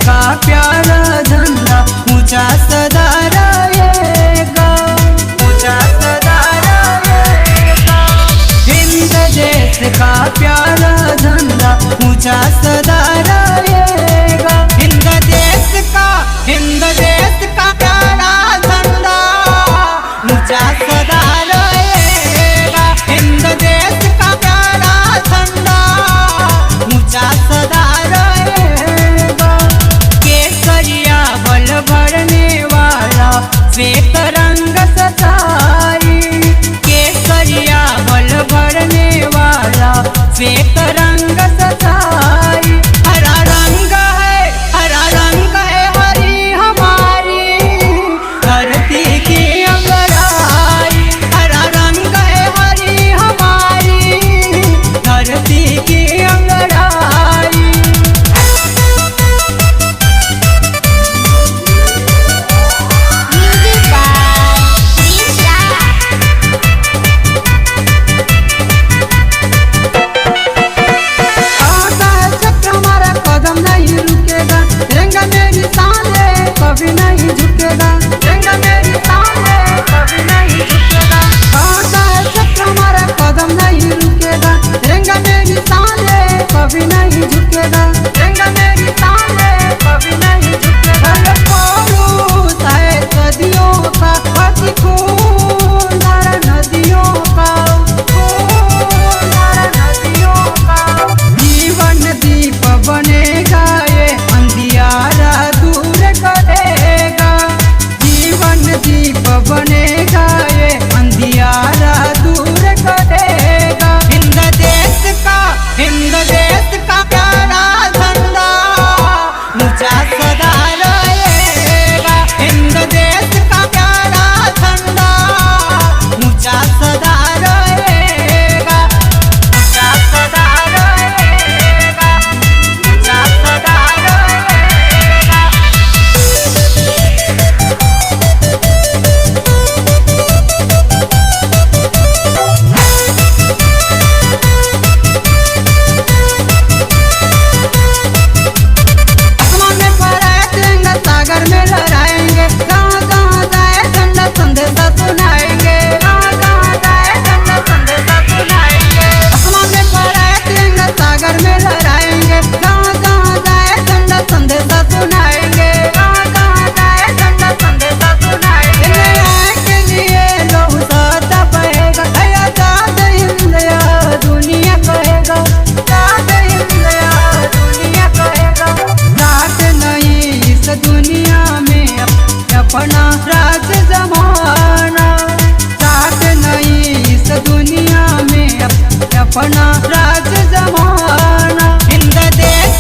का प्यारा झंडा ऊंचा सदा रहेगा, ऊंचा सदा रहेगा। हिंद देश का प्यारा झंडा ऊंचा सदा रहेगा। हिंद देश का प्यारा झंडा ऊंचा सदा रहेगा। हिंद देश का प्यारा झंडा ऊंचा सदा रहेगा। केसरिया बल भरने वाला श्वेत रंग सचाई, केसरिया बल भरने वाला श्वेत रंग सचाई। हरा रंग है, हरा रंग है हरी हमारी धरती की अंगराई। हरा रंग है हरी हमारी धरती की अंगराई। Music by Trisha. आता है चक्र हमारा कदम नहीं रुकेगा, तिरंगा मेरी शान है कभी नहीं झुकेगा, तिरंगा मेरी शान है कभी नहीं झुकेगा। आता है चक्र हमारा कदम नहीं रुकेगा, तिरंगा मेरी शान है कभी नहीं झुकेगा, तिरंगा मेरी शान है कभी नहीं झुकेगा। पौरुष है सदियों का अति खून धारा नदियों का, खून धारा नदियों का। जीवन दीप बनेगा ये अंधियारा दूर करेगा, जीवन दीप बनेगा ये अंधियारा दूर करेगा। हिंद देश का प्यारा झंडा ऊंचा सदा रहेगा। हिंद देश का प्यारा झंडा ऊंचा सदा रहेगा, ऊंचा सदा रहेगा, ऊंचा सदा रहेगा। आसमान में फहराए तिरंगा सागर में लहराएंगे, कहाँ कहाँ जाए झंडा संदेशा सुनाएंगे, कहाँ कहाँ जाए झंडा संदेशा सुनाएंगे। आसमान में फहराए तिरंगा सागर में लहराएंगे, कहाँ कहाँ जाए झंडा संदेशा सुनाएंगे, कहाँ कहाँ जाए झंडा संदेशा सुनाएंगे। न्याय के लिए लहू सदा बहेगा, आजाद हिंद यह दुनिया कहेगा, आजाद हिंद यह दुनिया कहेगा। साथ नहीं इस दुनिया में अपना राज जमाना, साथ नहीं इस दुनिया में अपना राज जमाना। हिंद देश